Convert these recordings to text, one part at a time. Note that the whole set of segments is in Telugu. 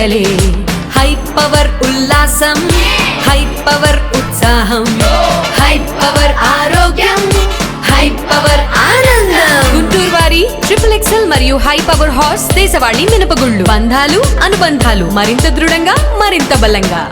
పండగలే. హై పవర్ ఉల్లాసం, హై పవర్ ఉత్సాహం, హై పవర్ ఆరోగ్యం, హై పవర్ ఆనందం. గుంటూరు వారి XXL మరియు హై పవర్ హార్స్ దేశవాళీ మినపగుళ్ళు. బంధాలు అనుబంధాలు మరింత దృఢంగా, మరింత బలంగా.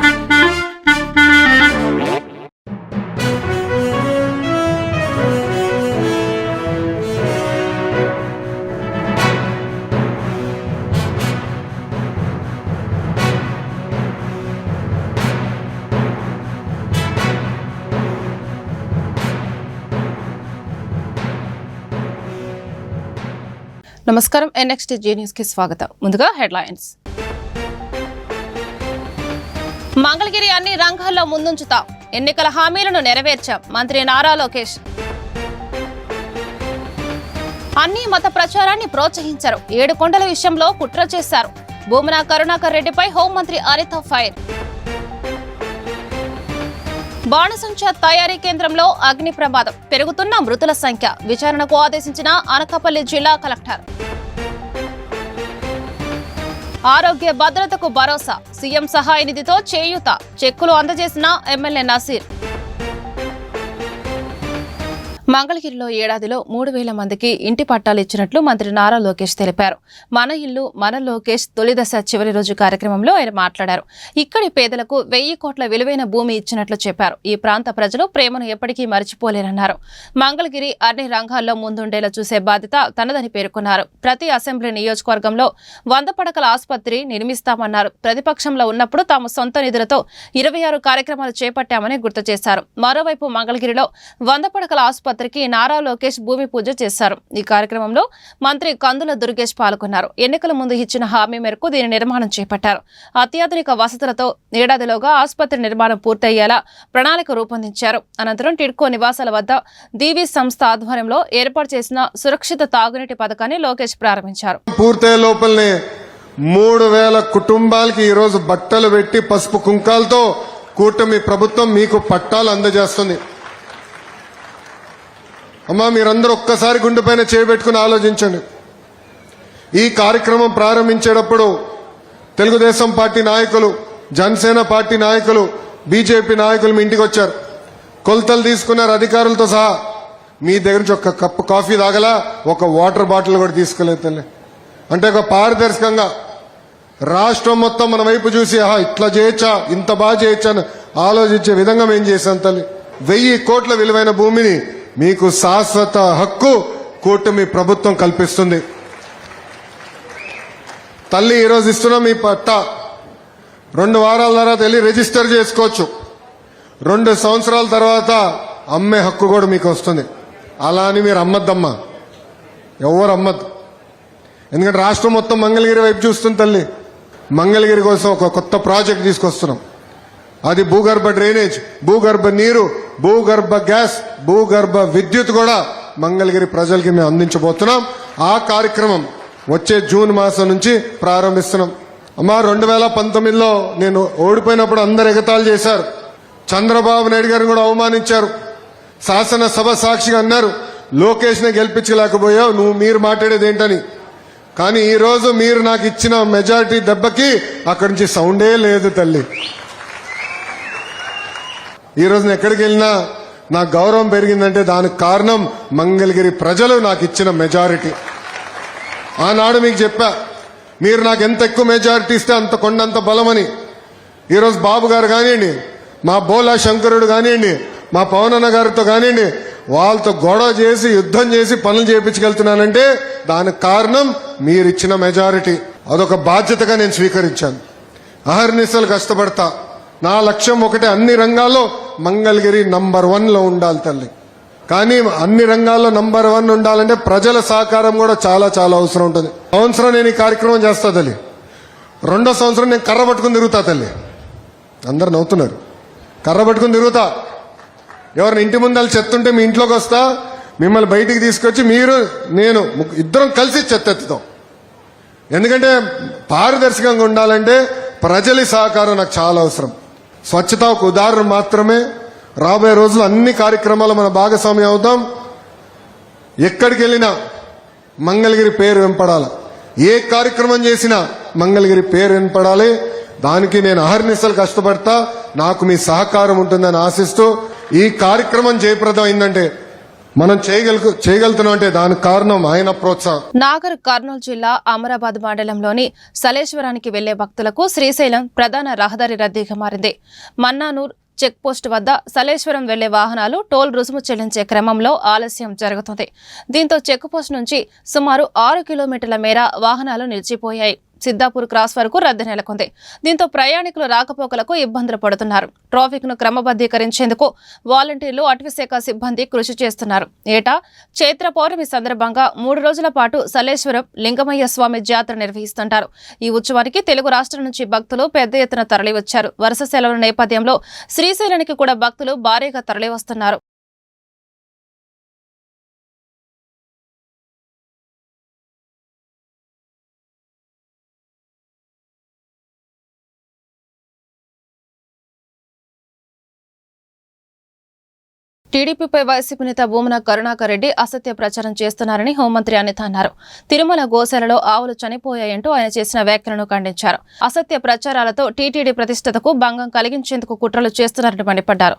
నమస్కారం. NXTG న్యూస్ కి స్వాగతం. ముందుగా హెడ్లైన్స్. మంగళగిరి అన్ని రంగాల్లో ముందుంచుతాం, ఎన్నికల హామీలను నెరవేర్చాం మంత్రి నారా లోకేష్. అన్ని మత ప్రచారాన్ని ప్రోత్సహించారు, 7 కొండల విషయంలో కుట్ర చేశారు. భూమన కరుణాకర్ రెడ్డిపై హోంమంత్రి అనిత ఫైర్. బాణసంచా తయారీ కేంద్రంలో అగ్ని ప్రమాదం, పెరుగుతున్న మృతుల సంఖ్య. విచారణకు ఆదేశించిన అనకాపల్లి జిల్లా కలెక్టర్. ఆరోగ్య భద్రతకు భరోసా, సీఎం సహాయ నిధితో చేయూత. చెక్కులు అందజేసిన ఎమ్మెల్యే నసీర్. మంగళగిరిలో ఏడాదిలో 3000 మందికి ఇంటి పట్టాలు ఇచ్చినట్లు మంత్రి నారా లోకేష్ తెలిపారు. మన ఇల్లు మన లోకేష్ తొలిదశ చివరి రోజు కార్యక్రమంలో ఆయన మాట్లాడారు. ఇక్కడి పేదలకు 1000 కోట్ల విలువైన భూమి ఇచ్చినట్లు చెప్పారు. ఈ ప్రాంత ప్రజలు ప్రేమను ఎప్పటికీ మర్చిపోలేరన్నారు. మంగళగిరి అన్ని రంగాల్లో ముందుండేలా చూసే బాధ్యత తనదని పేర్కొన్నారు. ప్రతి అసెంబ్లీ నియోజకవర్గంలో 100 పడకల ఆసుపత్రి నిర్మిస్తామన్నారు. ప్రతిపక్షంలో ఉన్నప్పుడు తాము సొంత నిధులతో 26 కార్యక్రమాలు చేపట్టామని గుర్తు చేశారు. మరోవైపు మంగళగిరిలో 100 పడకల ఆసుపత్రికి నారా లోకేష్ భూమి పూజ చేశారు. ఈ కార్యక్రమంలో మంత్రి కందుల దుర్గేష్ పాల్గొన్నారు. ఎన్నికల ముందు ఇచ్చిన హామీ మేరకు దీని నిర్మాణం చేపట్టారు. అత్యాధునిక వసతులతో ఏడాదిలోగా ఆసుపత్రి నిర్మాణం పూర్తయ్యేలా ప్రణాళిక రూపొందించారు. అనంతరం టిడ్కో నివాసాల వద్ద దీవి సంస్థ ఆధ్వర్యంలో ఏర్పాటు చేసిన సురక్షిత తాగునీటి పథకాన్ని లోకేష్ ప్రారంభించారు. పూర్తయ్యే లోపలనే 3000 కుటుంబాలకి ఈ రోజు బట్టలు పెట్టి పసుపు కుంకాలతో కూటమి ప్రభుత్వం మీకు పట్టాలు అందజేస్తుంది. అమ్మా, మీరందరూ ఒక్కసారి గుండెపైన చేయబెట్టుకుని ఆలోచించండి. ఈ కార్యక్రమం ప్రారంభించేటప్పుడు తెలుగుదేశం పార్టీ నాయకులు, జనసేన పార్టీ నాయకులు, బీజేపీ నాయకులు మీ ఇంటికి వచ్చారు. కొలతలు తీసుకున్నారు అధికారులతో సహా. మీ దగ్గర నుంచి ఒక కప్పు కాఫీ తాగలా, ఒక వాటర్ బాటిల్ కూడా తీసుకోలేదు తల్లి. అంటే ఒక పారదర్శకంగా రాష్ట్రం మొత్తం మన వైపు చూసి ఇట్లా చేయొచ్చా, ఇంత బాగా చేయొచ్చా అని ఆలోచించే విధంగా మేము చేశాం తల్లి. 1000 కోట్ల విలువైన భూమిని మీకు శాశ్వత హక్కు కూటమి ప్రభుత్వం కల్పిస్తుంది. తల్లి ఈరోజు ఇస్తున్నాం మీ పట్టా. 2 వారాల తర్వాత వెళ్ళి రిజిస్టర్ చేసుకోవచ్చు. 2 సంవత్సరాల తర్వాత అమ్మే హక్కు కూడా మీకు వస్తుంది. అలా అని మీరు అమ్మద్దమ్మా, ఎవరు అమ్మద్దు. ఎందుకంటే రాష్ట్రం మొత్తం మంగళగిరి వైపు చూస్తుంది తల్లి. మంగళగిరి కోసం ఒక కొత్త ప్రాజెక్ట్ తీసుకొస్తున్నాం. అది భూగర్భ డ్రైనేజ్, భూగర్భ నీరు, భూగర్భ గ్యాస్, భూగర్భ విద్యుత్ కూడా మంగళగిరి ప్రజలకి మేము అందించబోతున్నాం. ఆ కార్యక్రమం వచ్చే జూన్ మాసం నుంచి ప్రారంభిస్తున్నాం. అమ్మా, 2019లో నేను ఓడిపోయినప్పుడు అందరు ఎగతాళి చేశారు. చంద్రబాబు నాయుడు గారిని కూడా అవమానించారు. శాసనసభ సాక్షిగా అన్నారు, లోకేష్ ని గెలిపించలేకపోయావు, మీరు మాట్లాడేది ఏంటని. కానీ ఈ రోజు మీరు నాకు ఇచ్చిన మెజారిటీ దెబ్బకి అక్కడి నుంచి సౌండే లేదు తల్లి. ఈ రోజు ఎక్కడికి వెళ్ళినా నా గౌరవం పెరిగిందంటే దానికి కారణం మంగళగిరి ప్రజలు నాకు ఇచ్చిన మెజారిటీ. ఆనాడు మీకు చెప్పా, మీరు నాకు ఎంత ఎక్కువ మెజారిటీ ఇస్తే అంత కొండంత బలమని. ఈరోజు బాబు గారు కానివ్వండి, మా బోలా శంకరుడు కానివ్వండి, మా పవనన్న గారితో కానివ్వండి, వాళ్ళతో గొడవ చేసి యుద్ధం చేసి పనులు చేయించగలుగుతున్నానంటే దానికి కారణం మీరిచ్చిన మెజారిటీ. అదొక బాధ్యతగా నేను స్వీకరించాను. అహర్నిశలు కష్టపడతా. నా లక్ష్యం ఒకటే, అన్ని రంగాల్లో మంగళగిరి నంబర్ 1లో ఉండాలి తల్లి. కానీ అన్ని రంగాల్లో నంబర్ 1 ఉండాలంటే ప్రజల సహకారం కూడా చాలా చాలా అవసరం ఉంటుంది. సంవత్సరం నేను ఈ కార్యక్రమం చేస్తా తల్లి. 2వ సంవత్సరం నేను కర్ర పట్టుకుని తిరుగుతా తల్లి. అందరు నవ్వుతున్నారు. కర్ర పట్టుకుని తిరుగుతా. ఎవరిని ఇంటి ముందర చెత్తుంటే మీ ఇంట్లోకి వస్తా, మిమ్మల్ని బయటికి తీసుకొచ్చి మీరు నేను ఇద్దరం కలిసి చెత్త ఎత్తుతాం. ఎందుకంటే పారదర్శకంగా ఉండాలంటే ప్రజల సహకారం నాకు చాలా అవసరం. స్వచ్ఛత ఒక ఉదాహరణ మాత్రమే. రాబోయే రోజులు అన్ని కార్యక్రమాలు మన భాగస్వామ్యం అవుతాం. ఎక్కడికి వెళ్ళినా మంగళగిరి పేరు వెంపడాల. ఏ కార్యక్రమం చేసినా మంగళగిరి పేరు వినపడాలి. దానికి నేను అహర్నిశలు కష్టపడతా. నాకు మీ సహకారం ఉంటుందని ఆశిస్తూ ఈ కార్యక్రమం జయప్రదం అయిందంటే మనం చేయగలుగుతున్నాం అంటే దానికి కారణం ఆయన ప్రోత్సాహం. నాగర్ కర్నూలు జిల్లా అమరాబాద్ మండలంలోని సలేశ్వరానికి వెళ్లే భక్తులకు శ్రీశైలం ప్రధాన రహదారి రద్దీగా మారింది. మన్నానూర్ చెక్ పోస్ట్ వద్ద సలేశ్వరం వెళ్లే వాహనాలు టోల్ రుసుము చెల్లించే క్రమంలో ఆలస్యం జరుగుతుంది. దీంతో చెక్ పోస్ట్ నుంచి సుమారు 6 కిలోమీటర్ల మేర వాహనాలు నిలిచిపోయాయి. సిద్దాపూర్ క్రాస్ వరకు రద్దీ నెలకొంది. దీంతో ప్రయాణికులు రాకపోకలకు ఇబ్బందులు పడుతున్నారు. ట్రాఫిక్ ను క్రమబద్దీకరించేందుకు వాలంటీర్లు, అటవీశాఖ సిబ్బంది కృషి చేస్తున్నారు. ఏటా చైత్ర పౌర్ణమి సందర్భంగా 3 రోజుల పాటు సలేశ్వరం లింగమయ్య స్వామి జాతర నిర్వహిస్తుంటారు. ఈ ఉత్సవానికి తెలుగు రాష్ట్రాల నుంచి భక్తులు పెద్ద ఎత్తున తరలివచ్చారు. వరుస సెలవుల నేపథ్యంలో శ్రీశైలానికి కూడా భక్తులు భారీగా తరలివస్తున్నారు. టీడీపీపై వైసీపీ నేత భూమన కరుణాకర్ రెడ్డి అసత్య ప్రచారం చేస్తున్నారని హోంమంత్రి అనిత అన్నారు. తిరుమల గోశాలలో ఆవులు చనిపోయాయంటూ ఆయన చేసిన వ్యాఖ్యలను ఖండించారు. అసత్య ప్రచారాలతో టీటీడీ ప్రతిష్టతకు భంగం కలిగించేందుకు కుట్రలు చేస్తున్నారని మండిపడ్డారు.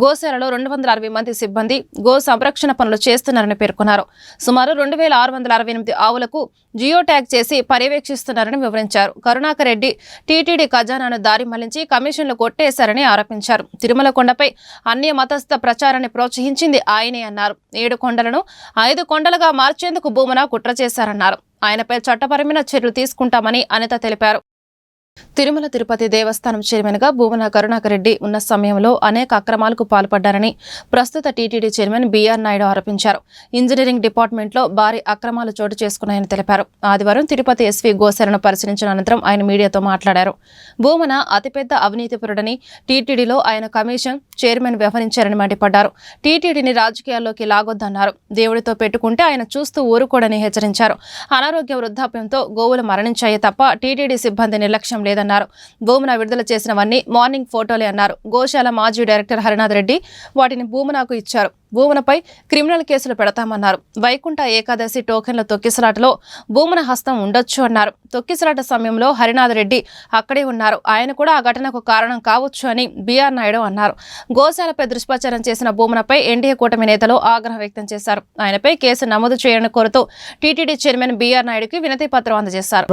గోశాలలో 260 మంది సిబ్బంది గో సంరక్షణ పనులు చేస్తున్నారని పేర్కొన్నారు. సుమారు 2668 ఆవులకు జియో ట్యాగ్ చేసి పర్యవేక్షిస్తున్నారని వివరించారు. కరుణాకర్ రెడ్డి టీటీడీ ఖజానాను దారి మళ్లించి కమిషన్లు కొట్టేశారని ఆరోపించారు. తిరుమల కొండపై అన్య మతస్థ ప్రచారాన్ని ప్రోత్సహించింది ఆయనే అన్నారు. 7 కొండలను 5 కొండలుగా మార్చేందుకు భూమన కుట్ర చేశారన్నారు. ఆయనపై చట్టపరమైన చర్యలు తీసుకుంటామని అనిత తెలిపారు. తిరుమల తిరుపతి దేవస్థానం చైర్మన్ గా భూమన కరుణాకర్ రెడ్డి ఉన్న సమయంలో అనేక అక్రమాలకు పాల్పడ్డారని ప్రస్తుత టీటీడీ చైర్మన్ బీఆర్ నాయుడు ఆరోపించారు. ఇంజనీరింగ్ డిపార్ట్మెంట్ లో భారీ అక్రమాలు చోటు చేసుకున్నాయని తెలిపారు. ఆదివారం తిరుపతి ఎస్వీ గోశాలను పరిశీలించిన అనంతరం ఆయన మీడియాతో మాట్లాడారు. భూమన అతిపెద్ద అవినీతిపరుడని, టీటీడీలో ఆయన కమిషన్ చైర్మన్ వ్యవహరించారని మండిపడ్డారు. టీటీడీని రాజకీయాల్లోకి లాగొద్దన్నారు. దేవుడితో పెట్టుకుంటే ఆయన చూస్తూ ఊరుకోడని హెచ్చరించారు. అనారోగ్య వృద్ధాప్యంతో గోవులు మరణించాయే తప్ప టీటీడీ సిబ్బంది నిర్లక్ష్యం లేదన్నారు. భూమన విడుదల చేసినవన్నీ మార్నింగ్ ఫోటోలే అన్నారు. గోశాల మాజీ డైరెక్టర్ హరినాథ్ రెడ్డి వాటిని భూమనకు ఇచ్చారు. భూమనపై క్రిమినల్ కేసులు పెడతామన్నారు. వైకుంఠ ఏకాదశి టోకెన్ల తొక్కిసలాటలో భూమన హస్తం ఉండొచ్చు అన్నారు. తొక్కిసలాట సమయంలో హరినాథ్ రెడ్డి అక్కడే ఉన్నారు. ఆయన కూడా ఆ ఘటనకు కారణం కావచ్చు అని బీఆర్ నాయుడు అన్నారు. గోశాలపై దుష్ప్రచారం చేసిన భూమనపై ఎన్డీఏ కూటమి నేతలు ఆగ్రహం వ్యక్తం చేశారు. ఆయనపై కేసు నమోదు చేయాలని కోరుతూ టీటీడీ చైర్మన్ బీఆర్ నాయుడుకి వినతి పత్రం అందజేశారు.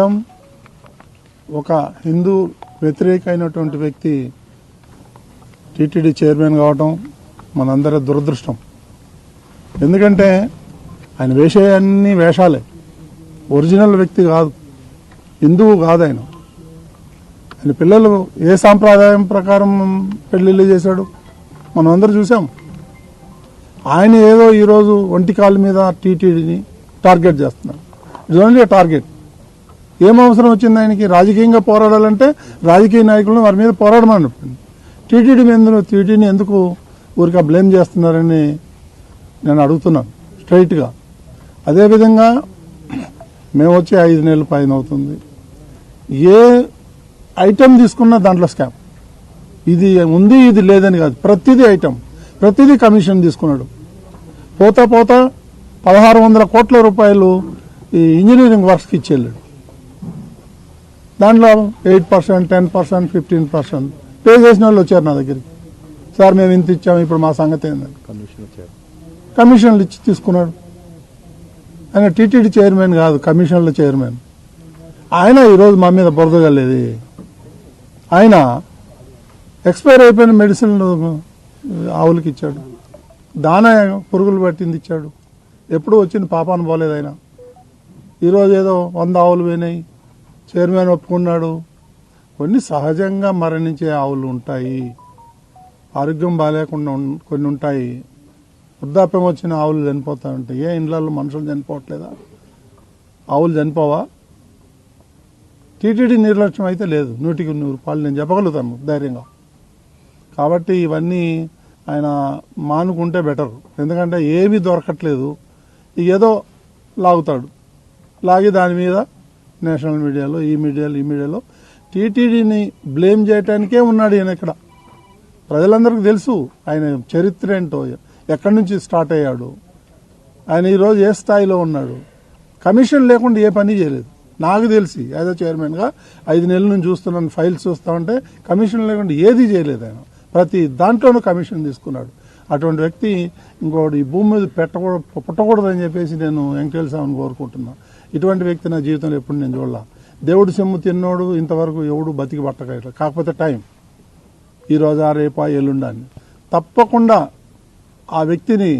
ఒక హిందూ వ్యతిరేకమైనటువంటి వ్యక్తి టీటీడీ చైర్మన్ కావటం మనందరి దురదృష్టం. ఎందుకంటే ఆయన వేసే అన్ని వేషాలే, ఒరిజినల్ వ్యక్తి కాదు, హిందువు కాదు. ఆయన పిల్లలు ఏ సాంప్రదాయం ప్రకారం పెళ్లిళ్ళు చేశాడు మనం అందరూ చూసాం. ఆయన ఏదో ఈరోజు ఒంటి కాళ్ళ మీద టీటీడీని టార్గెట్ చేస్తున్నారు. It's only target. ఏం అవసరం వచ్చింది ఆయనకి? రాజకీయంగా పోరాడాలంటే రాజకీయ నాయకులను వారి మీద పోరాడమని టీటీడీని ఎందుకు ఊరికే బ్లేమ్ చేస్తున్నారని నేను అడుగుతున్నాను స్ట్రైట్గా. అదేవిధంగా మేము వచ్చి 5 నెలల పైన అవుతుంది. ఏ ఐటెం తీసుకున్నా దాంట్లో స్కామ్. ఇది ఉంది ఇది లేదని కాదు, ప్రతిదీ ఐటెం, ప్రతిదీ కమిషన్ తీసుకున్నాడు. పోతా 1600 కోట్ల రూపాయలు ఈ ఇంజనీరింగ్ వర్క్స్కి ఇచ్చేళ్ళాడు. దాంట్లో 8%, 10%, 15% పే చేసిన వాళ్ళు వచ్చారు నా దగ్గరికి. సార్ మేము ఇంత ఇచ్చాము, ఇప్పుడు మా సంగతి ఏంటంటే కమిషన్లు ఇచ్చి తీసుకున్నాడు. ఆయన టీటీడీ చైర్మన్ కాదు, కమిషన్ల చైర్మన్. ఆయన ఈరోజు మా మీద బురదగలేదు. ఆయన ఎక్స్పైర్ అయిపోయిన మెడిసిన్ ఆవులకి ఇచ్చాడు, దానా పురుగులు పట్టింది ఇచ్చాడు. ఎప్పుడు వచ్చింది పాపాను పోలేదు ఆయన. ఈరోజు ఏదో 100 ఆవులు పోయినాయి, చైర్మన్ ఒప్పుకున్నాడు. కొన్ని సహజంగా మరణించే ఆవులు ఉంటాయి, ఆరోగ్యం బాగాలేకుండా కొన్ని ఉంటాయి, వృద్ధాప్యం వచ్చిన ఆవులు చనిపోతూ ఉంటాయి. ఏ ఇండ్లలో మనుషులు చనిపోవట్లేదా? ఆవులు చనిపోవా? టీటీడీ నిర్లక్ష్యం అయితే లేదు, 100కి 100 నేను చెప్పగలుగుతాను ధైర్యంగా. కాబట్టి ఇవన్నీ ఆయన మానుకుంటే బెటర్. ఎందుకంటే ఏమీ దొరకట్లేదు, ఏదో లాగుతాడు. లాగి దాని మీద నేషనల్ మీడియాలో ఈ మీడియాలో టీటీడీని బ్లేమ్ చేయడానికే ఉన్నాడు ఈయన. ఇక్కడ ప్రజలందరికీ తెలుసు ఆయన చరిత్ర ఏంటో, ఎక్కడి నుంచి స్టార్ట్ అయ్యాడు, ఆయన ఈరోజు ఏ స్థాయిలో ఉన్నాడు. కమిషన్ లేకుండా ఏ పని చేయలేదు. నాకు తెలిసి యాజ్ చైర్మన్గా 5 నెలల నుంచి చూస్తున్నాను, ఫైల్స్ చూస్తా ఉంటే కమిషన్ లేకుండా ఏది చేయలేదు ఆయన. ప్రతి దాంట్లోనూ కమిషన్ తీసుకున్నాడు. అటువంటి వ్యక్తి ఇంకోటి ఈ భూమి మీద పుట్టకూడదని చెప్పేసి నేను వెంకటేశ్వర స్వామిని కోరుకుంటున్నా. ఇటువంటి వ్యక్తి నా జీవితంలో ఎప్పుడు నేను చూడలా. దేవుడి సొమ్ము తిన్నోడు ఇంతవరకు ఎవడు బతికి పట్టకట్ల. కాకపోతే టైం, ఈరోజు రేపా ఎల్లుండని తప్పకుండా ఆ వ్యక్తిని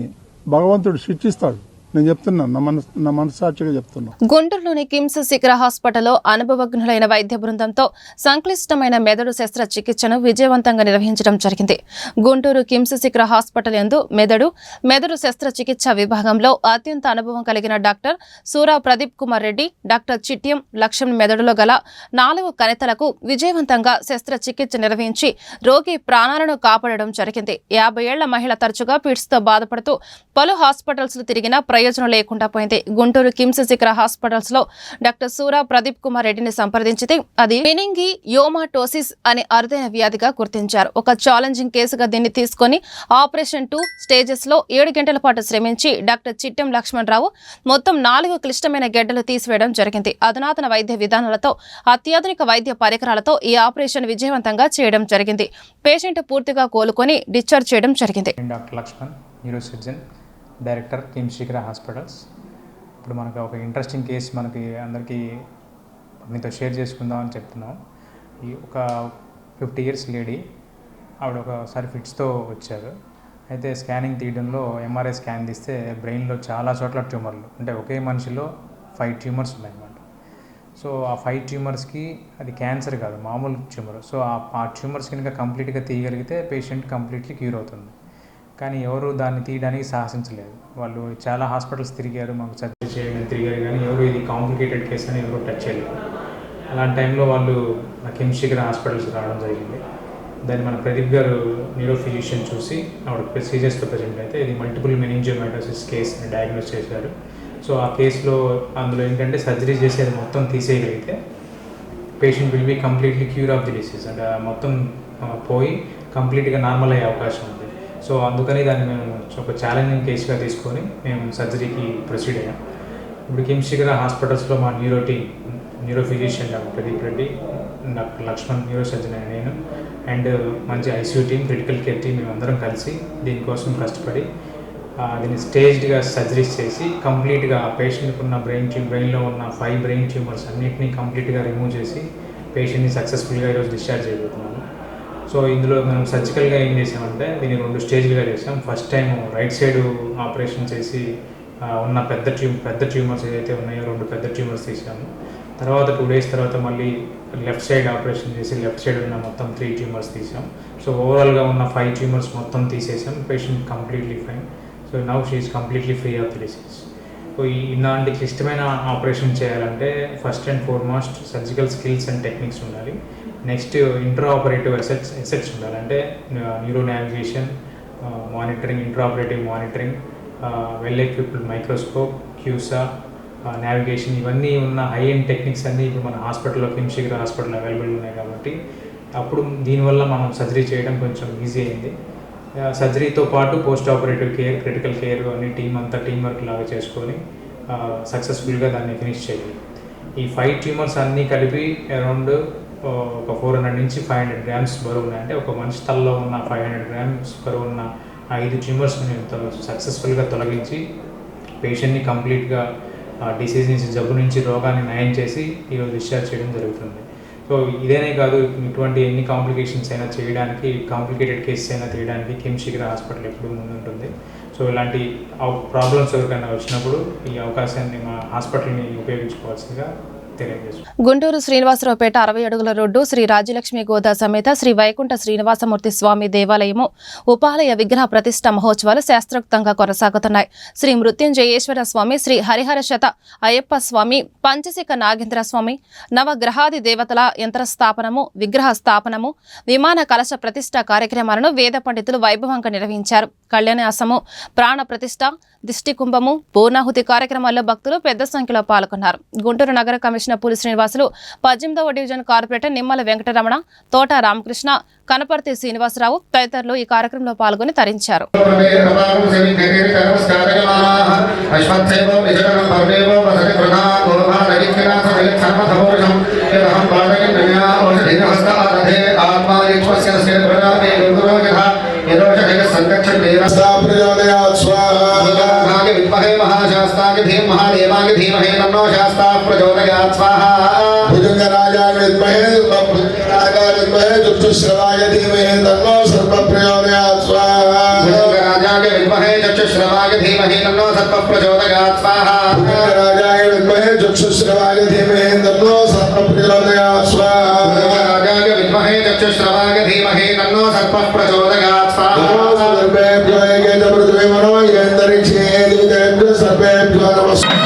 భగవంతుడు శిక్షిస్తాడు. నేను చెప్తున్నాను, నా మనస్సాక్షిగా చెప్తున్నా. గుంటూరులోని కిమ్స్ శిఖర హాస్పిటల్లో అనుభవజ్ఞులైన వైద్య బృందంతో సంక్లిష్టమైన మెదడు శస్త్రచికిత్సను విజయవంతంగా నిర్వహించడం జరిగింది. గుంటూరు కిమ్స్ శిఖర హాస్పిటల్ యందు మెదడు శస్త్రచికిత్స విభాగంలో అత్యంత అనుభవం కలిగిన డాక్టర్ సూరా ప్రదీప్ కుమార్ రెడ్డి, డాక్టర్ చిట్యం లక్ష్మణ్ మెదడులో గల 4 కణితలకు విజయవంతంగా శస్త్రచికిత్స నిర్వహించి రోగి ప్రాణాలను కాపాడడం జరిగింది. 50 ఏళ్ల మహిళ తరచుగా పిట్స్ తో బాధపడుతూ పలు హాస్పిటల్స్ తిరిగిన ప్రయోజనం లేకుండా పోయింది. గుంటూరు కిమ్స్ శిఖర హాస్పిటల్స్ లో డాక్టర్ సూరా ప్రదీప్ కుమార్ రెడ్డిని సంప్రదించితే అది మెనింగి యోమాటోసిస్ అనే అరుదైన వ్యాధిగా గుర్తించారు. ఒక ఛాలెంజింగ్ కేసుగా దీన్ని తీసుకుని ఆపరేషన్ 2 స్టేజెస్ లో 7 గంటల పాటు శ్రమించి డాక్టర్ చిట్టెం లక్ష్మణ్ రావు మొత్తం 4 క్లిష్టమైన గెడ్డలు తీసివేయడం జరిగింది. అధునాతన వైద్య విధానాలతో అత్యాధునిక వైద్య పరికరాలతో ఈ ఆపరేషన్ విజయవంతంగా చేయడం జరిగింది. పేషెంట్ పూర్తిగా కోలుకొని డిశ్చార్జ్ చేయడం జరిగింది. Doctor Lakshman, neuro surgeon, director KIMS Shikhara hospitals. ఇప్పుడు మనకు ఒక ఇంట్రెస్టింగ్ కేసు అందరికీ మీతో షేర్ చేసుకుందాం అని చెప్తున్నాం. ఈ ఒక 50 years లేడీ, ఆవిడ ఒకసారి ఫిట్స్తో వచ్చారు. అయితే స్కానింగ్ తీయడంలో ఎంఆర్ఐ స్కాన్ తీస్తే బ్రెయిన్లో చాలా చోట్ల ట్యూమర్లు, అంటే ఒకే మనిషిలో 5 ట్యూమర్స్ ఉన్నాయన్నమాట. సో ఆ 5 ట్యూమర్స్కి అది క్యాన్సర్ కాదు, మామూలు ట్యూమర్. సో ఆ ట్యూమర్స్ కనుక కంప్లీట్గా తీయగలిగితే పేషెంట్ కంప్లీట్లీ క్యూర్ అవుతుంది. కానీ ఎవరు దాన్ని తీయడానికి సాహసించలేదు. వాళ్ళు చాలా హాస్పిటల్స్ తిరిగారు, మాకు సర్జరీ చేయడానికి తిరిగారు, కానీ ఎవరు ఇది కాంప్లికేటెడ్ కేసు అని ఎవరు టచ్ చేయలేదు. అలాంటి టైంలో వాళ్ళు కిమ్స్ శిఖర హాస్పిటల్స్ రావడం జరిగింది. దాన్ని మన ప్రదీప్ గారు న్యూరో ఫిజిషియన్ చూసి ఆవిడ ప్రొసీజర్స్తో ప్రజెంట్ అయితే ఇది మల్టిపుల్ మెనింజియోమైటోసిస్ కేస్ అని డయాగ్నోస్ చేశారు. సో ఆ కేసులో అందులో ఏంటంటే సర్జరీ చేసేది మొత్తం తీసేయగలిగితే patient will be completely cure of the disease, అంటే మొత్తం పోయి కంప్లీట్గా నార్మల్ అయ్యే అవకాశం ఉంది. సో అందుకని దాన్ని మేము ఒక ఛాలెంజింగ్ కేసుగా తీసుకొని మేము సర్జరీకి ప్రొసీడ్ అయ్యాం. ఇప్పుడు కిమ్స్ శిఖర హాస్పిటల్స్లో మా neuro physician doctor Pradeep Reddy, doctor Lakshman neuro surgeon నేను, అండ్ మంచి ICU team, critical care team, మేమందరం కలిసి దీనికోసం కష్టపడి దీన్ని స్టేజ్డ్గా సర్జరీస్ చేసి కంప్లీట్గా పేషెంట్కి ఉన్న బ్రెయిన్లో ఉన్న 5 బ్రెయిన్ ట్యూమర్స్ అన్నింటినీ కంప్లీట్గా రిమూవ్ చేసి పేషెంట్ని సక్సెస్ఫుల్గా ఈరోజు డిశ్చార్జ్ చేయబోతున్నాము. సో ఇందులో మనం సర్జికల్గా ఏం చేసామంటే దీన్ని 2 స్టేజ్లుగా చేసాం. First time right side operation చేసి ఉన్న పెద్ద ట్యూమర్స్ ఏదైతే ఉన్నాయో 2 పెద్ద ట్యూమర్స్ తీసాము. తర్వాత 2 days తర్వాత మళ్ళీ లెఫ్ట్ సైడ్ ఆపరేషన్ చేసి లెఫ్ట్ సైడ్ ఉన్న మొత్తం 3 ట్యూమర్స్ తీసాం. సో ఓవరాల్గా ఉన్న 5 ట్యూమర్స్ మొత్తం తీసేసాం. Patient completely fine. So now she is completely free of the disease. So ఇలాంటి క్లిష్టమైన ఆపరేషన్ చేయాలంటే first and foremost surgical skills and techniques ఉండాలి. నెక్స్ట్ ఇంట్రా ఆపరేటివ్ ఎసెట్స్ ఉండాలి, అంటే neuro navigation, monitoring, intra operative monitoring, well equipped microscope, CUSA, navigation, ఇవన్నీ ఉన్న హై ఎండ్ టెక్నిక్స్ అన్నీ ఇప్పుడు మన హాస్పిటల్లో కిమ్స్ శిఖర హాస్పిటల్ అవైలబుల్ ఉన్నాయి. కాబట్టి అప్పుడు దీనివల్ల మనం సర్జరీ చేయడం కొంచెం ఈజీ అయింది. సర్జరీతో పాటు post operative care, critical care అన్ని టీమ్ వర్క్ లాగా చేసుకొని సక్సెస్ఫుల్గా దాన్ని ఫినిష్ చేయాలి. ఈ 5 ట్యూమర్స్ అన్నీ కలిపి అరౌండ్ ఒక 400 నుంచి 500 grams బరువు ఉన్నాయి. అంటే ఒక మనిషి తలలో ఉన్న 500 grams బరువు ఉన్న 5 ట్యూమర్స్ని మేము సక్సెస్ఫుల్గా తొలగించి పేషెంట్ని కంప్లీట్గా డిసీజ్ నుంచి, జబ్బు నుంచి, రోగాన్ని నయం చేసి ఈరోజు డిశ్చార్జ్ చేయడం జరుగుతుంది. సో ఇదేనే కాదు, ఇటువంటి ఎన్ని కాంప్లికేషన్స్ అయినా చేయడానికి, కాంప్లికేటెడ్ కేసెస్ అయినా తీయడానికి కిమ్స్ శిఖర హాస్పిటల్ ఎప్పుడు ముందుంటుంది. సో ఇలాంటి ప్రాబ్లమ్స్ ఎవరికైనా వచ్చినప్పుడు ఈ అవకాశాన్ని మా హాస్పిటల్ని ఉపయోగించుకోవాల్సిందిగా తెలియజేస్తాం. గుంటూరు శ్రీనివాసరావుపేట 60 అడుగుల రోడ్డు శ్రీ రాజ్యలక్ష్మి గోదా సమేత శ్రీ వైకుంఠ శ్రీనివాసమూర్తి స్వామి దేవాలయము ఉపాలయ విగ్రహ ప్రతిష్ట మహోత్సవాలు శాస్త్రోక్తంగా కొనసాగుతున్నాయి. శ్రీ మృత్యుంజయేశ్వర స్వామి, శ్రీ హరిహర శత అయ్యప్ప స్వామి, పంచశిఖ నాగేంద్ర స్వామి, నవగ్రహాది దేవతల యంత్రస్థాపనము, విగ్రహ స్థాపనము, విమాన కలశ ప్రతిష్ట కార్యక్రమాలను వేద పండితులు వైభవంగా నిర్వహించారు. కళ్యాణాసము, ప్రాణ ప్రతిష్ట, దిష్టి కుంభము, పూర్ణాహుతి కార్యక్రమాల్లో భక్తులు పెద్ద సంఖ్యలో పాల్గొన్నారు. గుంటూరు నగర కమిషనర్ పులి శ్రీనివాసులు, 18వ డివిజన్ కార్పొరేటర్ నిమ్మల వెంకటరమణ, తోట రామకృష్ణ, కనపర్తి శ్రీనివాసరావు తదితరులు ఈ కార్యక్రమంలో పాల్గొని తరించారు. महाशास्ताय धीमहि महादेवाय धीमहि तन्नो शास्ता प्रचोदयात् स्वाहा भुजंगराजाय विद्महे भुजंगराजाय विद्महे चक्षुश्रवाय धीमहि तन्नो सर्प प्रचोदयात् स्वाहा भुजंगराजाय विद्महे चक्षुश्रवाय धीमहि तन्नो सर्प प्रचोदयात् स्वाहा भुजंगराजाय विद्महे चक्षुश्रवाय धीमहि तन्नो सर्प प्रचोदयात् स्वाहा भुजंगराजाय विद्महे चक्षुश्रवाय धीमहि तन्नो सर्प प्रचोदयात् स्वाहा सर्वेभ्यो एकैकपृथ्वी मनो येन्दरिक्षे दिव्येभ्यो सर्वेभ्यो नमस्ते।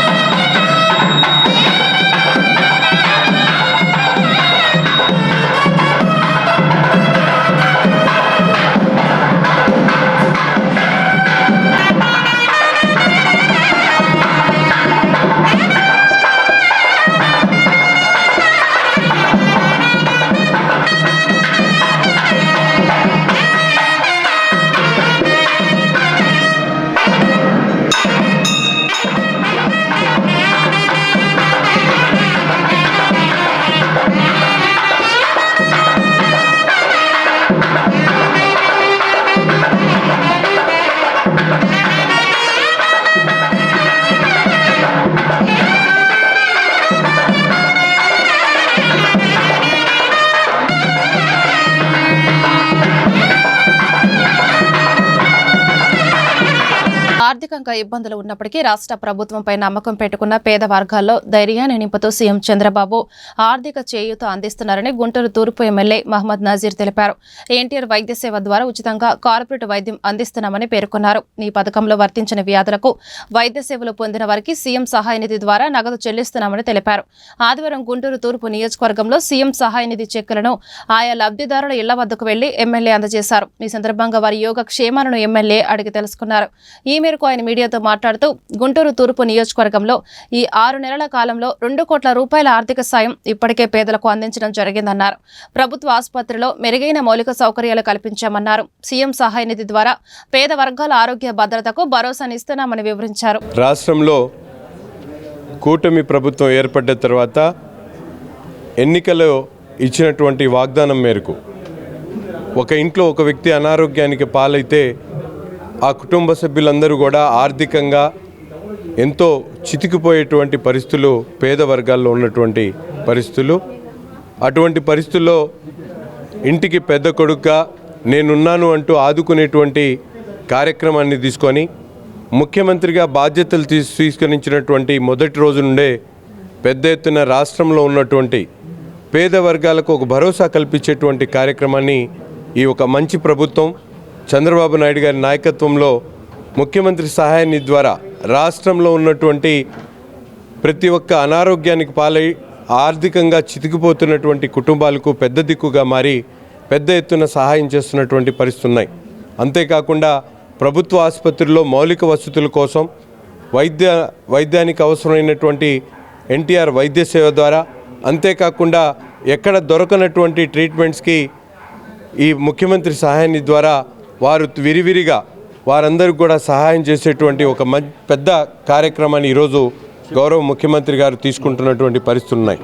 ఆర్థికంగా ఇబ్బందులు ఉన్నప్పటికీ రాష్ట్ర ప్రభుత్వంపై నమ్మకం పెట్టుకున్న పేద వర్గాల్లో ధైర్యాన్ని నింపుతూ సీఎం చంద్రబాబు ఆర్థిక చేయూత అందిస్తున్నారని గుంటూరు తూర్పు ఎమ్మెల్యే మహమ్మద్ నజీర్ తెలిపారు. ఎన్టీఆర్ వైద్య సేవ ద్వారా ఉచితంగా కార్పొరేట్ వైద్యం అందిస్తున్నామని పేర్కొన్నారు. ఈ పథకంలో వర్తించిన వ్యాధులకు వైద్య సేవలు పొందిన వారికి సీఎం సహాయ నిధి ద్వారా నగదు చెల్లిస్తున్నామని తెలిపారు. ఆదివారం గుంటూరు తూర్పు నియోజకవర్గంలో సీఎం సహాయ నిధి చెక్కులను ఆయా లబ్ధిదారుల ఇళ్ల వద్దకు వెళ్లి ఎమ్మెల్యే అందజేశారు. ఈ సందర్భంగా వారి యోగక్షేమాలను ఎమ్మెల్యే అడిగి తెలుసుకున్నారు. ఈ మేరకు ఆయన మీడియాతో మాట్లాడుతూ గుంటూరు తూర్పు నియోజకవర్గంలో ఈ 6 నెలల కాలంలో 2 కోట్ల రూపాయల ఆర్థిక సాయం ఇప్పటికే పేదలకు అందించడం జరిగిందన్నారు. ప్రభుత్వ ఆసుపత్రిలో మెరుగైన మౌలిక సౌకర్యాలు కల్పించామన్నారు. సీఎం సహాయ నిధి ద్వారా పేద వర్గాల ఆరోగ్య భద్రతకు భరోసానిస్తున్నామని వివరించారు. రాష్ట్రంలో కూటమి ప్రభుత్వం ఏర్పడ్డ తర్వాత ఎన్నికల్లో ఇచ్చినటువంటి వాగ్దానం మేరకు ఒక ఇంట్లో ఒక వ్యక్తి అనారోగ్యానికి పాలైతే ఆ కుటుంబ సభ్యులందరూ కూడా ఆర్థికంగా ఎంతో చితికిపోయేటువంటి పరిస్థితులు పేద వర్గాల్లో ఉన్నటువంటి పరిస్థితులు. అటువంటి పరిస్థితుల్లో ఇంటికి పెద్ద కొడుకుగా నేనున్నాను అంటూ ఆదుకునేటువంటి కార్యక్రమాన్ని తీసుకొని ముఖ్యమంత్రిగా బాధ్యతలు స్వీకరించినటువంటి మొదటి రోజు నుండే పెద్ద ఎత్తున రాష్ట్రంలో ఉన్నటువంటి పేద వర్గాలకు ఒక భరోసా కల్పించేటువంటి కార్యక్రమాన్ని ఈ ఒక మంచి ప్రభుత్వం చంద్రబాబు నాయుడు గారి నాయకత్వంలో ముఖ్యమంత్రి సహాయ నిధి ద్వారా రాష్ట్రంలో ఉన్నటువంటి ప్రతి ఒక్క అనారోగ్యానికి పాలై ఆర్థికంగా చితికిపోతున్నటువంటి కుటుంబాలకు పెద్ద దిక్కుగా మారి పెద్ద ఎత్తున సహాయం చేస్తున్నటువంటి పరిస్థితులు ఉన్నాయి. అంతేకాకుండా ప్రభుత్వ ఆసుపత్రుల్లో మౌలిక వసతుల కోసం వైద్యానికి అవసరమైనటువంటి ఎన్టీఆర్ వైద్య సేవ ద్వారా, అంతేకాకుండా ఎక్కడ దొరకనటువంటి ట్రీట్మెంట్స్కి ఈ ముఖ్యమంత్రి సహాయ నిధి ద్వారా వారు విరివిరిగా వారందరికీ కూడా సహాయం చేసేటువంటి ఒక పెద్ద కార్యక్రమాన్ని ఈరోజు గౌరవ ముఖ్యమంత్రి గారు తీసుకుంటున్నటువంటి పరిస్థితులు ఉన్నాయి.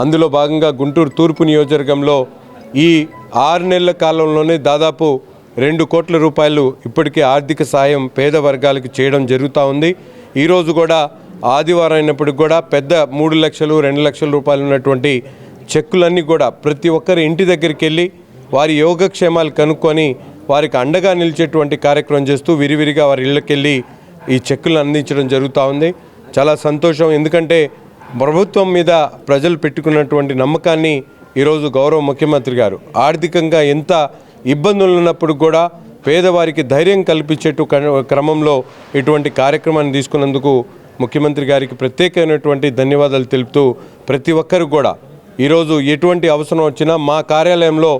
అందులో భాగంగా గుంటూరు తూర్పు నియోజకవర్గంలో ఈ 6 నెలల కాలంలోనే దాదాపు 2 కోట్ల రూపాయలు ఇప్పటికే ఆర్థిక సాయం పేద వర్గాలకు చేయడం జరుగుతూ ఉంది. ఈరోజు కూడా ఆదివారం అయినప్పటికి కూడా పెద్ద 3 లక్షలు 2 లక్షల రూపాయలు ఉన్నటువంటి చెక్కులన్నీ కూడా ప్రతి ఒక్కరి ఇంటి దగ్గరికి వెళ్ళి వారి యోగక్షేమాలు కనుక్కొని వారికి అండగా నిలిచేటువంటి కార్యక్రమం చేస్తూ విరివిరిగా వారి ఇళ్ళకెళ్ళి ఈ చెక్కులను అందించడం జరుగుతూ ఉంది. చాలా సంతోషం. ఎందుకంటే ప్రభుత్వం మీద ప్రజలు పెట్టుకున్నటువంటి నమ్మకాన్ని ఈరోజు గౌరవ ముఖ్యమంత్రి గారు ఆర్థికంగా ఎంత ఇబ్బందులు ఉన్నప్పుడు కూడా పేదవారికి ధైర్యం కల్పించేటు క్రమంలో ఇటువంటి కార్యక్రమాన్ని తీసుకున్నందుకు ముఖ్యమంత్రి గారికి ప్రత్యేకమైనటువంటి ధన్యవాదాలు తెలుపుతూ ప్రతి ఒక్కరు కూడా ఈరోజు ఎటువంటి అవసరం వచ్చినా మా కార్యాలయంలో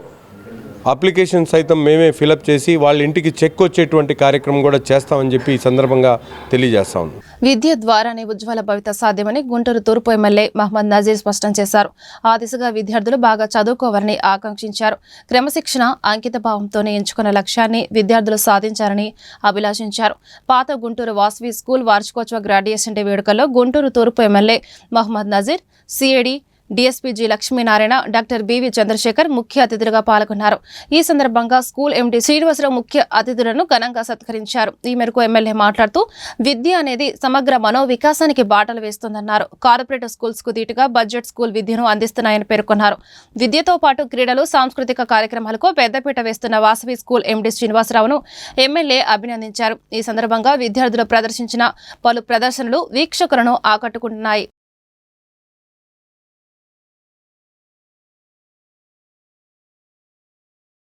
అప్లికేషన్ సైతం మేమే ఫిలప్ చేసి వాళ్ళ ఇంటికి చెక్ వచ్చేటువంటి కార్యక్రమం కూడా చేస్తామని చెప్పి ఈ సందర్భంగా తెలియజేస్తా ఉన్నాం. విద్య ద్వారానే ఉజ్వల భవిత సాధ్యమని గుంటూరు తూర్పు ఎమ్మెల్యే మహమ్మద్ నజీర్ స్పష్టం చేశారు. ఆ దిశగా విద్యార్థులు బాగా చదువుకోవాలని ఆకాంక్షించారు. క్రమశిక్షణ, అంకిత భావంతోనే ఎంచుకున్న లక్ష్యాన్ని విద్యార్థులు సాధించారని అభిలాషించారు. పాత గుంటూరు వాసవి స్కూల్ వార్షికోత్సవ గ్రాడ్యుయేషన్ డే వేడుకల్లో గుంటూరు తూర్పు MLA Mohammad Nazeer, CID DSP G Lakshminarayana, doctor BV Chandrasekhar ముఖ్య అతిథులుగా పాల్గొన్నారు. ఈ సందర్భంగా స్కూల్ ఎండీ శ్రీనివాసరావు ముఖ్య అతిథులను ఘనంగా సత్కరించారు. ఈ మేరకు ఎమ్మెల్యే మాట్లాడుతూ విద్య అనేది సమగ్ర మనోవికాసానికి బాటలు వేస్తుందన్నారు. కార్పొరేట్ స్కూల్స్ కు దీటుగా బడ్జెట్ స్కూల్ విద్యను అందిస్తున్నాయని పేర్కొన్నారు. విద్యతో పాటు క్రీడలు, సాంస్కృతిక కార్యక్రమాలకు పెద్దపీట వేస్తున్న వాసవి స్కూల్ ఎండీ శ్రీనివాసరావును ఎమ్మెల్యే అభినందించారు. ఈ సందర్భంగా విద్యార్థులు ప్రదర్శించిన పలు ప్రదర్శనలు వీక్షకులను ఆకట్టుకుంటున్నాయి.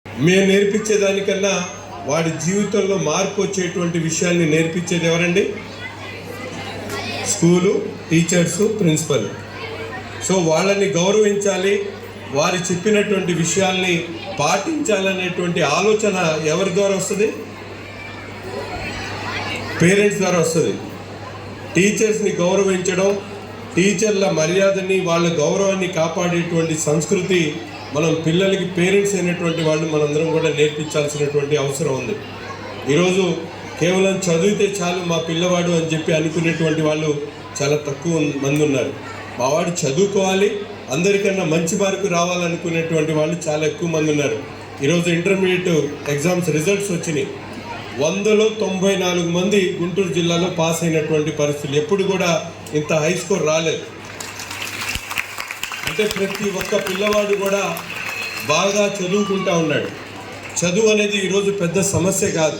మేము నేర్పించేదానికన్నా వాడి జీవితంలో మార్పు వచ్చేటువంటి విషయాన్ని నేర్పించేది ఎవరండి? School, teachers, principal. సో వాళ్ళని గౌరవించాలి, వారు చెప్పినటువంటి విషయాల్ని పాటించాలనేటువంటి ఆలోచన ఎవరి ద్వారా వస్తుంది? పేరెంట్స్ ద్వారా వస్తుంది. టీచర్స్ని గౌరవించడం, టీచర్ల మర్యాదని, వాళ్ళ గౌరవాన్ని కాపాడేటువంటి సంస్కృతి మనం పిల్లలకి పేరెంట్స్ అయినటువంటి వాళ్ళు మనందరం కూడా నేర్పించాల్సినటువంటి అవసరం ఉంది. ఈరోజు కేవలం చదివితే చాలు మా పిల్లవాడు అని చెప్పి అనుకునేటువంటి వాళ్ళు చాలా తక్కువ మంది ఉన్నారు. మా వాడు చదువుకోవాలి, అందరికన్నా మంచి మార్కు రావాలనుకునేటువంటి వాళ్ళు చాలా ఎక్కువ మంది ఉన్నారు. ఈరోజు ఇంటర్మీడియట్ ఎగ్జామ్స్ రిజల్ట్స్ వచ్చినాయి. 100లో 94 మంది గుంటూరు జిల్లాలో పాస్ అయినటువంటి పరిస్థితులు. ఎప్పుడు కూడా ఇంత హై స్కోర్ రాలేదు. అంటే ప్రతి ఒక్క పిల్లవాడు కూడా బాగా చదువుకుంటా ఉన్నాడు. చదువు అనేది ఈరోజు పెద్ద సమస్య కాదు.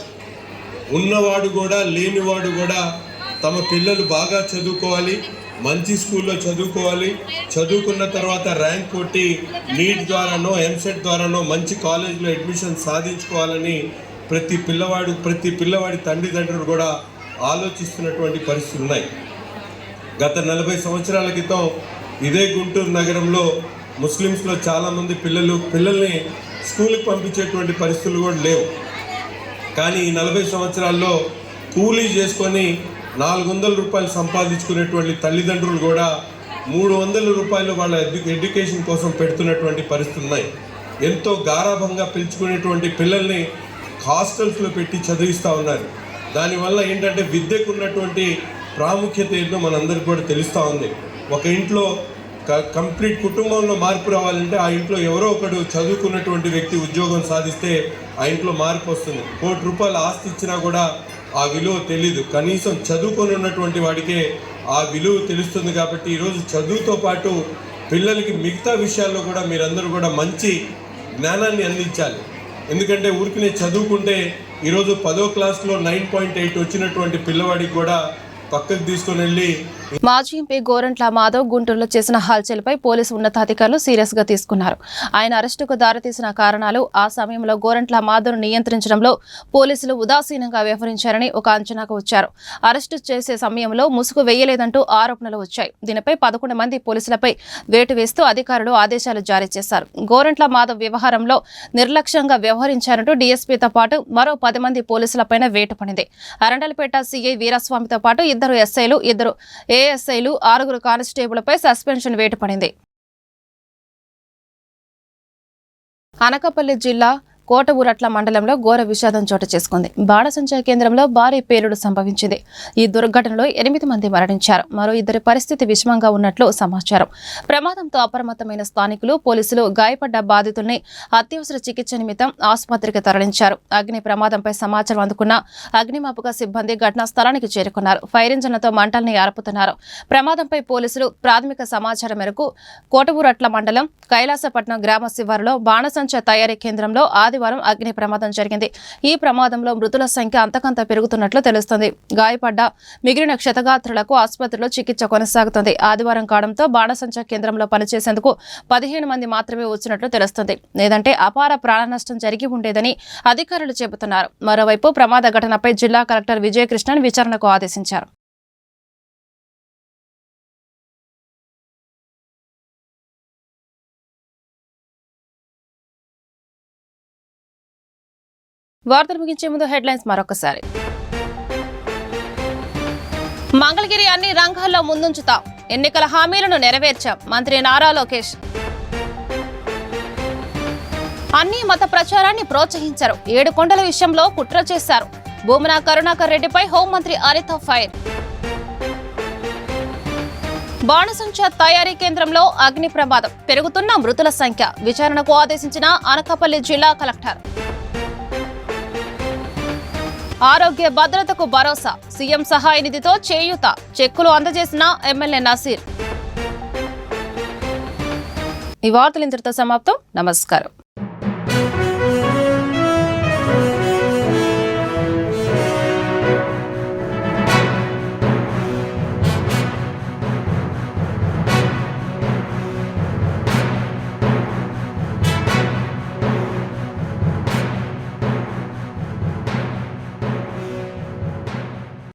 ఉన్నవాడు కూడా లేనివాడు కూడా తమ పిల్లలు బాగా చదువుకోవాలి, మంచి స్కూల్లో చదువుకోవాలి, చదువుకున్న తర్వాత ర్యాంక్ కొట్టి నీట్ ద్వారానో ఎంసెట్ ద్వారానో మంచి కాలేజీలో అడ్మిషన్ సాధించుకోవాలని ప్రతి పిల్లవాడి తండ్రిదండ్రులు కూడా ఆలోచిస్తున్నటువంటి పరిస్థితులు ఉన్నాయి. గత 40 సంవత్సరాల క్రితం ఇదే గుంటూరు నగరంలో ముస్లిమ్స్లో చాలామంది పిల్లల్ని స్కూల్కి పంపించేటువంటి పరిస్థితులు కూడా లేవు. కానీ ఈ 40 సంవత్సరాల్లో కూలీ చేసుకొని 400 రూపాయలు సంపాదించుకునేటువంటి తల్లిదండ్రులు కూడా 300 రూపాయలు వాళ్ళ ఎడ్యుకేషన్ కోసం పెడుతున్నటువంటి పరిస్థితులు ఉన్నాయి. ఎంతో గారాభంగా పెంచుకునేటువంటి పిల్లల్ని హాస్టల్స్లో పెట్టి చదివిస్తూ ఉన్నారు. దానివల్ల ఏంటంటే విద్యకు ఉన్నటువంటి ప్రాముఖ్యత ఏంటో మనందరికీ కూడా తెలుస్తూ ఉంది. ఒక ఇంట్లో కంప్లీట్ కుటుంబంలో మార్పు రావాలంటే ఆ ఇంట్లో ఎవరో ఒకడు చదువుకున్నటువంటి వ్యక్తి ఉద్యోగం సాధిస్తే ఆ ఇంట్లో మార్పు వస్తుంది. ₹1 కోటి ఆస్తి ఇచ్చినా కూడా ఆ విలువ తెలీదు. కనీసం చదువుకొని ఉన్నటువంటి వాడికే ఆ విలువ తెలుస్తుంది. కాబట్టి ఈరోజు చదువుతో పాటు పిల్లలకి మిగతా విషయాల్లో కూడా మీరందరూ కూడా మంచి జ్ఞానాన్ని అందించాలి. ఎందుకంటే ఊరికినే చదువుకుంటే ఈరోజు 10వ క్లాస్లో 9.8 వచ్చినటువంటి పిల్లవాడికి కూడా పక్కకు తీసుకొని వెళ్ళి మాజీ ఎంపీ గోరంట్ల మాధవ్ గుంటూరులో చేసిన హల్చల్పై పోలీసు ఉన్నతాధికారులు సీరియస్ గా తీసుకున్నారు. ఆయన అరెస్టుకు దారితీసిన కారణాలు, ఆ సమయంలో గోరంట్ల మాధవ్ నియంత్రించడంలో పోలీసులు ఉదాసీనంగా వ్యవహరించారని ఒక అంచనాకు వచ్చారు. అరెస్టు చేసే సమయంలో ముసుగు వేయలేదంటూ ఆరోపణలు వచ్చాయి. దీనిపై 11 మంది పోలీసులపై వేటు వేస్తూ అధికారులు ఆదేశాలు జారీ చేశారు. గోరంట్ల మాధవ్ వ్యవహారంలో నిర్లక్ష్యంగా వ్యవహరించారంటూ డీఎస్పీతో పాటు మరో 10 మంది పోలీసులపైన వేటు పడింది. అరండలపేట సీఐ వీరస్వామితో పాటు 2 ఎస్ఐలు, 2 ఏఎస్ఐలు, 6 కానిస్టేబుళ్లపై సస్పెన్షన్ వేటు పడింది. అనకాపల్లి జిల్లా కోటఊరట్ల మండలంలో ఘోర విషాదం చోటు చేసుకుంది. బాణసంచా కేంద్రంలో భారీ పేలుడు సంభవించింది. ఈ దుర్ఘటనలో 8 మంది మరణించారు. మరో 2 పరిస్థితి విషమంగా ఉన్నట్లు సమాచారం. ప్రమాదంతో అప్రమత్తమైన స్థానికులు, పోలీసులు గాయపడ్డ బాధితుల్ని అత్యవసర చికిత్స నిమిత్తం ఆసుపత్రికి తరలించారు. అగ్ని ప్రమాదంపై సమాచారం అందుకున్న అగ్నిమాపక సిబ్బంది ఘటనా స్థలానికి చేరుకున్నారు. ఫైర్ ఇంజన్లతో మంటల్ని ఆర్పుతున్నారు. ప్రమాదంపై పోలీసులు ప్రాథమిక సమాచారం మేరకు కోటఊరట్ల మండలం కైలాసపట్నం గ్రామ శివారులో బాణసంచా తయారీ కేంద్రంలో ఆదివారం అగ్ని ప్రమాదం జరిగింది. ఈ ప్రమాదంలో మృతుల సంఖ్య అంతకంత పెరుగుతున్నట్లు తెలుస్తుంది. గాయపడ్డ మిగిలిన క్షతగాత్రులకు ఆసుపత్రిలో చికిత్స కొనసాగుతుంది. ఆదివారం కావడంతో బాణసంచా కేంద్రంలో పనిచేసేందుకు 15 మంది మాత్రమే వచ్చినట్లు తెలుస్తుంది. లేదంటే అపార ప్రాణ నష్టం జరిగి ఉండేదని అధికారులు చెబుతున్నారు. మరోవైపు ప్రమాద ఘటనపై జిల్లా కలెక్టర్ విజయకృష్ణన్ విచారణకు ఆదేశించారు. వార్తలు ముగించే ముందు హెడ్లైన్స్ మరొకసారి. మంగళగిరి అన్ని రంగాల్లో ముందుంచుతాం, ఎన్నికల హామీలను నెరవేర్చాం మంత్రి నారా లోకేష్. అన్ని మత ప్రచారాన్ని ప్రోత్సహించారు, 7 కొండల విషయంలో కుట్ర చేశారు. భూమన కరుణాకర్ రెడ్డిపై హోంమంత్రి అనిత ఫైర్. బాణసంచా తయారీ కేంద్రంలో అగ్ని ప్రమాదం, పెరుగుతున్న మృతుల సంఖ్య, విచారణకు ఆదేశించిన అనకాపల్లి జిల్లా కలెక్టర్. ఆరోగ్య భద్రతకు భరోసా, సీఎం సహాయ నిధితో చేయూత, చెక్కులు అందజేసిన ఎమ్మెల్యే నసీర్. ఈ వార్తలు ఇంతటితో సమాప్తం. నమస్కారం.